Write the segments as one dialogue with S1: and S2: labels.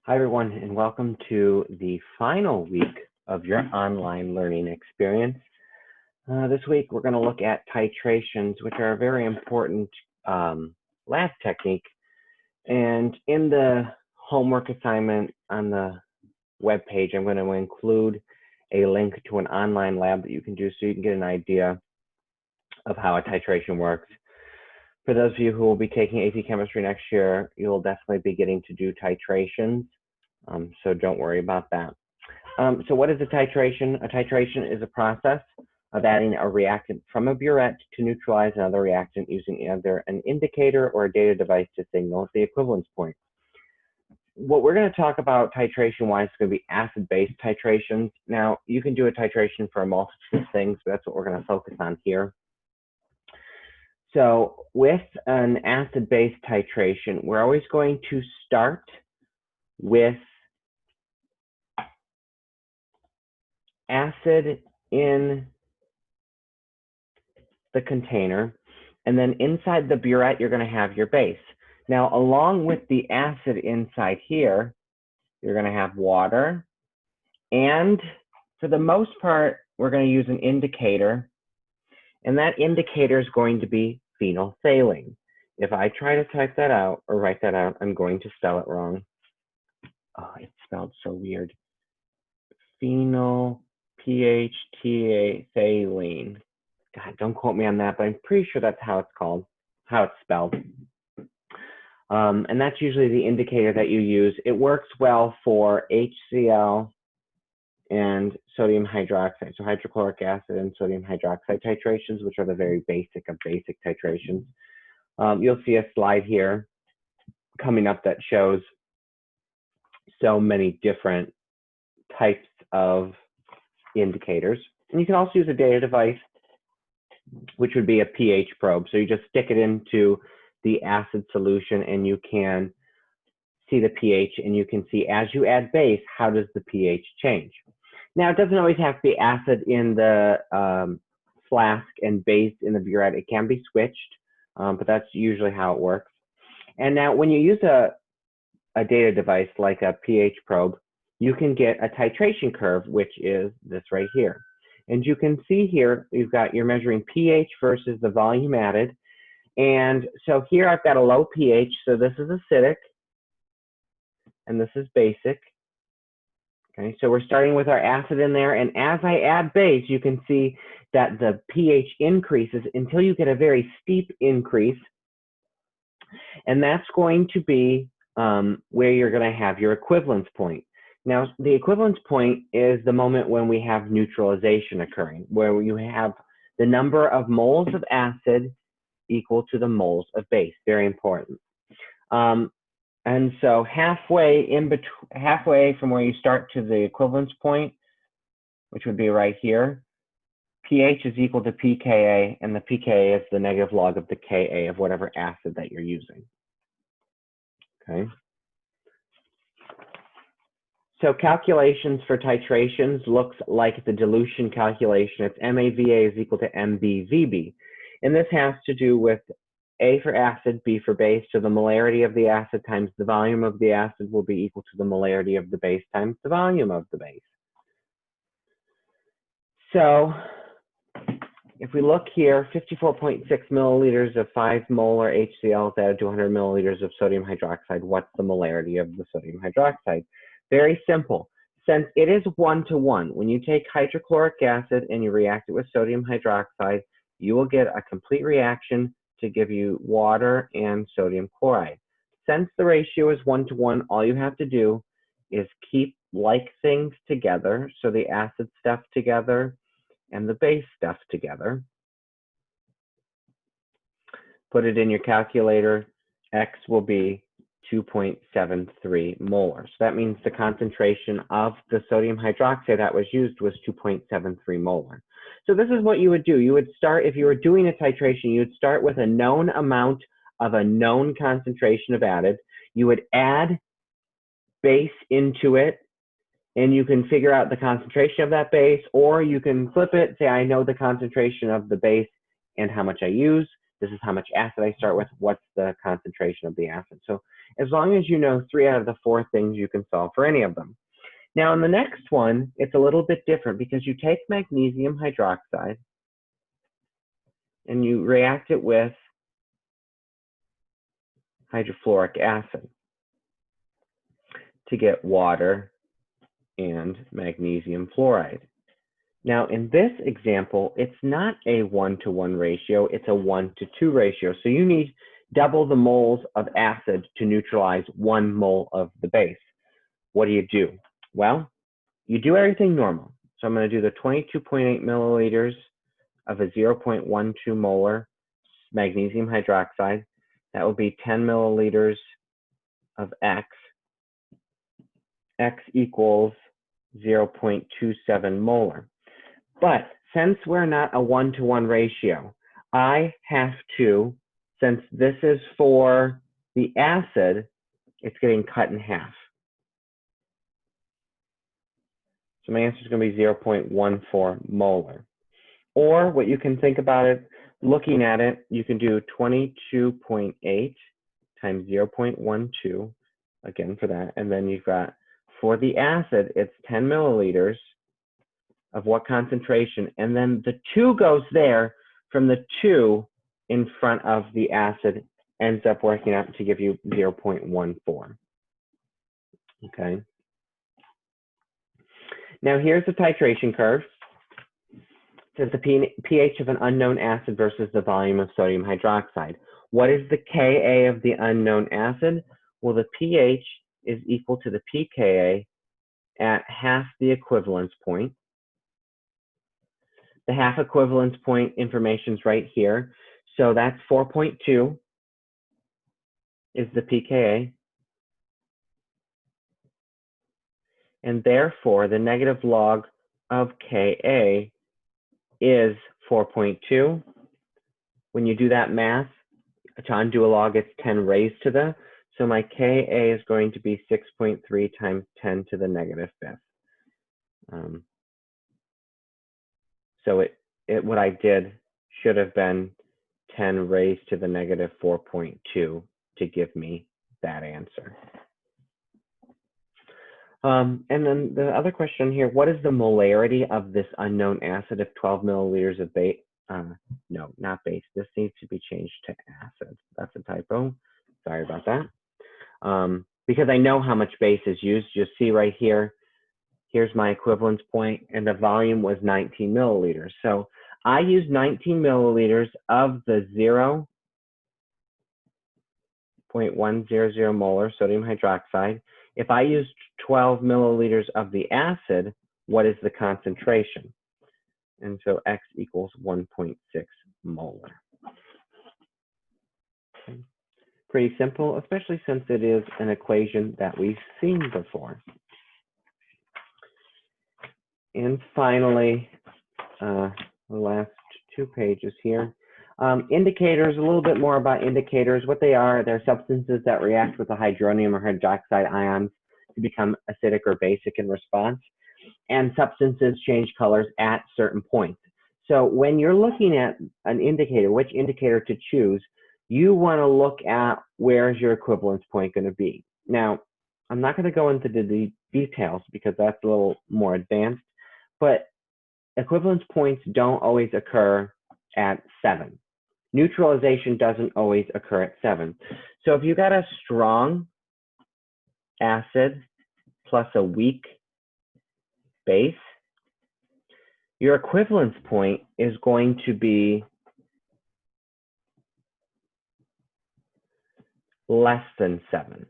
S1: Hi, everyone, and welcome to the final week of your online learning experience. This week, we're going to look at titrations, which are a very important lab technique. And in the homework assignment on the web page, I'm going to include a link to an online lab that you can do so you can get an idea of how a titration works. For those of you who will be taking AP Chemistry next year, you'll definitely be getting to do titrations. So don't worry about that. So what is a titration? A titration is a process of adding a reactant from a burette to neutralize another reactant using either an indicator or a data device to signal the equivalence point. What we're going to talk about titration-wise is going to be acid-base titrations. Now, you can do a titration for a multitude of things, but that's what we're going to focus on here. So with an acid-base titration, we're always going to start with acid in the container, and then inside the burette, you're going to have your base. Now, along with the acid inside here, you're going to have water, and for the most part, we're going to use an indicator, and that indicator is going to be phenolphthalein. If I try to type that out or write that out, I'm going to spell it wrong. Oh, it's spelled so weird. Phenol, phthalene. God, don't quote me on that, but I'm pretty sure that's how it's called, how it's spelled. And that's usually the indicator that you use. It works well for HCl and sodium hydroxide, so hydrochloric acid and sodium hydroxide titrations, which are the very basic of basic titrations. You'll see a slide here coming up that shows so many different types of indicators. And you can also use a data device, which would be a pH probe. So you just stick it into the acid solution and you can see the pH, and you can see as you add base, how does the pH change? Now, it doesn't always have to be acid in the flask and base in the burette. It can be switched, but that's usually how it works. And now when you use a data device like a pH probe, you can get a titration curve, which is this right here. And you can see here, you're measuring pH versus the volume added. And so here I've got a low pH, so this is acidic, and this is basic. Okay, so we're starting with our acid in there, and as I add base, you can see that the pH increases until you get a very steep increase. And that's going to be where you're going to have your equivalence point. Now, the equivalence point is the moment when we have neutralization occurring, where you have the number of moles of acid equal to the moles of base. Very important. And so halfway from where you start to the equivalence point, which would be right here, pH is equal to pKa, and the pKa is the negative log of the Ka of whatever acid that you're using. Okay. So calculations for titrations looks like the dilution calculation. It's MAVA is equal to MBVB. And this has to do with A for acid, B for base. So the molarity of the acid times the volume of the acid will be equal to the molarity of the base times the volume of the base. So if we look here, 54.6 milliliters of 5 molar HCl is added to 100 milliliters of sodium hydroxide. What's the molarity of the sodium hydroxide? Very simple. Since it is 1-to-1, when you take hydrochloric acid and you react it with sodium hydroxide, you will get a complete reaction to give you water and sodium chloride. Since the ratio is 1-to-1, all you have to do is keep like things together, so the acid stuff together and the base stuff together. Put it in your calculator. X will be 2.73 molar. So that means the concentration of the sodium hydroxide that was used was 2.73 molar. So this is what you would do. You would start, if you were doing a titration, you would start with a known amount of a known concentration of added. You would add base into it, and you can figure out the concentration of that base, or you can flip it, say, I know the concentration of the base and how much I use. This is how much acid I start with. What's the concentration of the acid? So as long as you know 3 out of the 4 things, you can solve for any of them. Now in the next one, it's a little bit different because you take magnesium hydroxide and you react it with hydrofluoric acid to get water and magnesium fluoride. Now in this example, it's not a 1-to-1 ratio, it's a 1-to-2 ratio. So you need double the moles of acid to neutralize 1 mole of the base. What do? Well, you do everything normal. So I'm going to do the 22.8 milliliters of a 0.12 molar magnesium hydroxide. That will be 10 milliliters of X. X equals 0.27 molar. But since we're not a 1-to-1 ratio, I have to, since this is for the acid, it's getting cut in half. So my answer is going to be 0.14 molar. Or what you can think about it, looking at it, you can do 22.8 times 0.12, again for that. And then you've got, for the acid, it's 10 milliliters of what concentration, and then the 2 goes there from the 2 in front of the acid ends up working out to give you 0.14. Okay. Now here's the titration curve. It says the pH of an unknown acid versus the volume of sodium hydroxide. What is the Ka of the unknown acid? Well, the pH is equal to the pKa at half the equivalence point. The half equivalence point information is right here. So that's 4.2 is the pKa. And therefore, the negative log of Ka is 4.2. When you do that math, to undo a log, it's 10 raised to the. So my Ka is going to be 6.3 times 10 to the negative 5th. So what I did should have been 10 raised to the negative 4.2 to give me that answer. And then the other question here, what is the molarity of this unknown acid if 12 milliliters of base? No, not base. This needs to be changed to acid. That's a typo. Sorry about that. Because I know how much base is used. You'll see right here, here's my equivalence point, and the volume was 19 milliliters. So I used 19 milliliters of the 0.100 molar sodium hydroxide. If I used 12 milliliters of the acid, what is the concentration? And so X equals 1.6 molar. Okay. Pretty simple, especially since it is an equation that we've seen before. And finally, the last 2 pages here. Indicators, a little bit more about indicators. What they are, they're substances that react with the hydronium or hydroxide ions to become acidic or basic in response. And substances change colors at certain points. So when you're looking at an indicator, which indicator to choose, you want to look at where's your equivalence point going to be. Now, I'm not going to go into the details because that's a little more advanced, but equivalence points don't always occur at 7. Neutralization doesn't always occur at 7. So if you got a strong acid plus a weak base, your equivalence point is going to be less than 7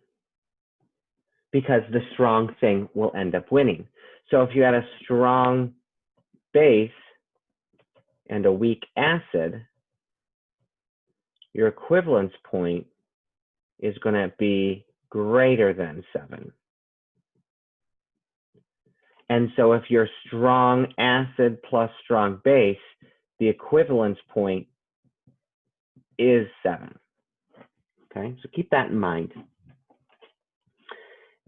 S1: because the strong thing will end up winning. So if you had a strong base and a weak acid, your equivalence point is going to be greater than 7. And so if you're strong acid plus strong base, the equivalence point is 7. Okay, so keep that in mind.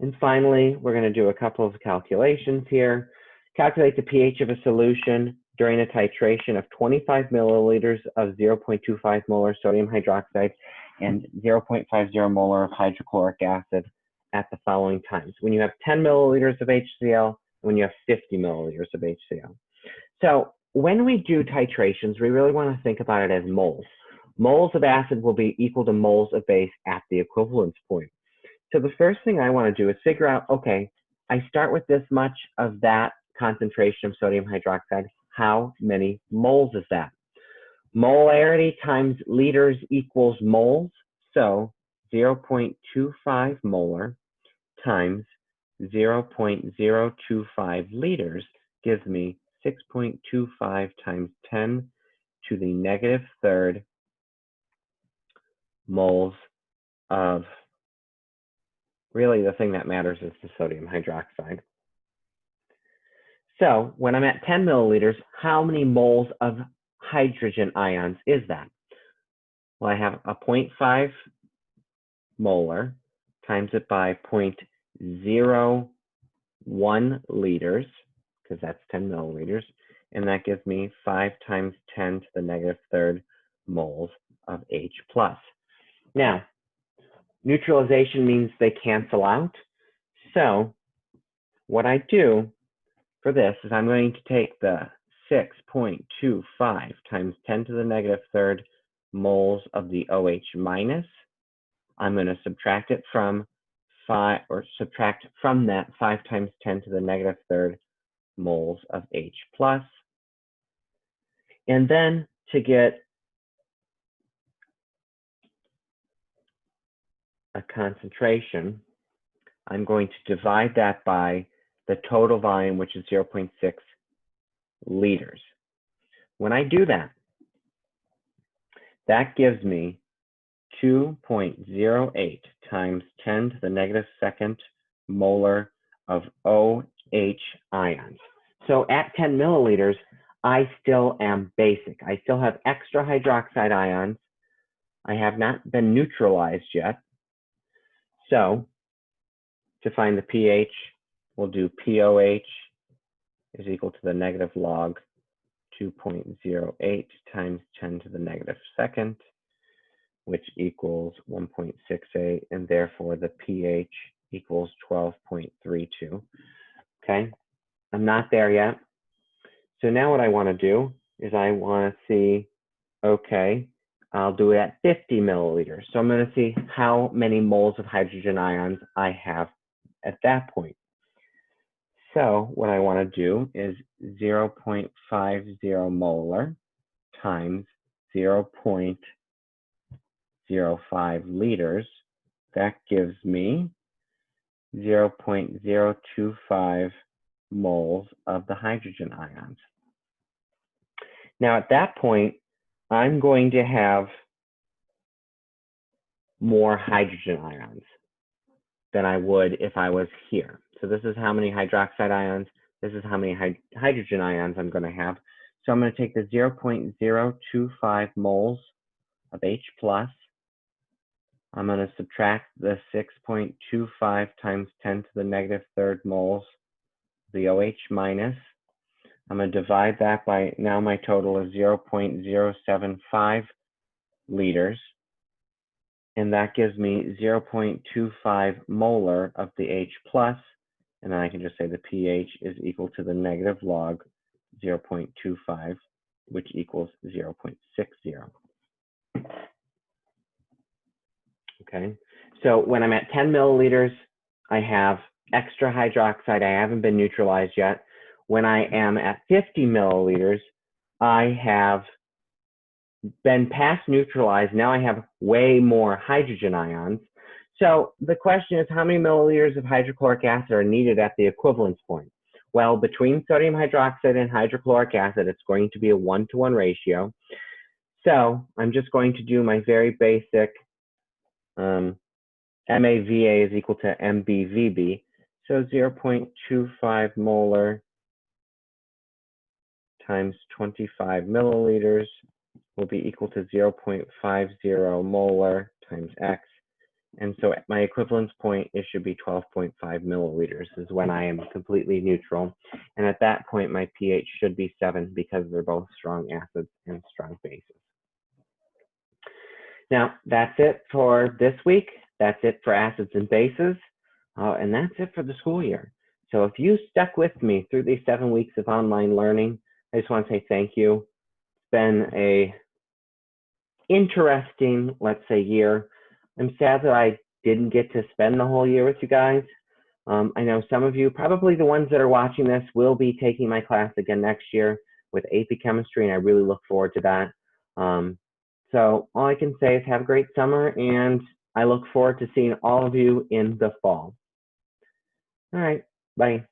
S1: And finally, we're going to do a couple of calculations here. Calculate the pH of a solution during a titration of 25 milliliters of 0.25 molar sodium hydroxide and 0.50 molar of hydrochloric acid at the following times. When you have 10 milliliters of HCl, when you have 50 milliliters of HCl. So when we do titrations, we really want to think about it as moles. Moles of acid will be equal to moles of base at the equivalence point. So the first thing I want to do is figure out, okay, I start with this much of that concentration of sodium hydroxide. How many moles is that? Molarity times liters equals moles. So 0.25 molar times 0.025 liters gives me 6.25 times 10 to the negative third moles of, really the thing that matters is the sodium hydroxide. So when I'm at 10 milliliters, how many moles of hydrogen ions is that? Well, I have a 0.5 molar times it by 0.01 liters, because that's 10 milliliters, and that gives me 5 times 10 to the negative third moles of H plus. Now, neutralization means they cancel out. So what I do for this is I'm going to take the 6.25 times 10 to the negative third moles of the OH minus. I'm going to subtract it from 5, or subtract from that 5 times 10 to the negative third moles of H plus. And then to get a concentration, I'm going to divide that by the total volume, which is 0.6 liters. When I do that, that gives me 2.08 times 10 to the negative second molar of OH ions. So at 10 milliliters, I still am basic. I still have extra hydroxide ions. I have not been neutralized yet. So to find the pH, we'll do POH is equal to the negative log 2.08 times 10 to the negative second, which equals 1.68, and therefore the pH equals 12.32. Okay, I'm not there yet. So now what I want to do is I want to see, okay, I'll do it at 50 milliliters. So I'm going to see how many moles of hydrogen ions I have at that point. So what I want to do is 0.50 molar times 0.05 liters. That gives me 0.025 moles of the hydrogen ions. Now at that point, I'm going to have more hydrogen ions than I would if I was here. So this is how many hydroxide ions, this is how many hydrogen ions I'm going to have. So I'm going to take the 0.025 moles of H plus. I'm going to subtract the 6.25 times 10 to the negative third moles, the OH minus. I'm going to divide that by, now my total is 0.075 liters. And that gives me 0.25 molar of the H plus, and then I can just say the pH is equal to the negative log 0.25, which equals 0.60. Okay, so when I'm at 10 milliliters, I have extra hydroxide. I haven't been neutralized yet. When I am at 50 milliliters, I have been past neutralized. Now I have way more hydrogen ions. So the question is, how many milliliters of hydrochloric acid are needed at the equivalence point? Well, between sodium hydroxide and hydrochloric acid, it's going to be a 1-to-1 ratio. So I'm just going to do my very basic MAVA is equal to MBVB. So 0.25 molar times 25 milliliters will be equal to 0.50 molar times X And so my equivalence point, it should be 12.5 milliliters is when I am completely neutral. And at that point, my pH should be 7 because they're both strong acids and strong bases. Now, that's it for this week. That's it for acids and bases. And that's it for the school year. So if you stuck with me through these 7 weeks of online learning, I just want to say thank you. It's been a interesting, let's say, year. I'm sad that I didn't get to spend the whole year with you guys. I know some of you, probably the ones that are watching this, will be taking my class again next year with AP Chemistry, and I really look forward to that. So all I can say is have a great summer, and I look forward to seeing all of you in the fall. All right, bye.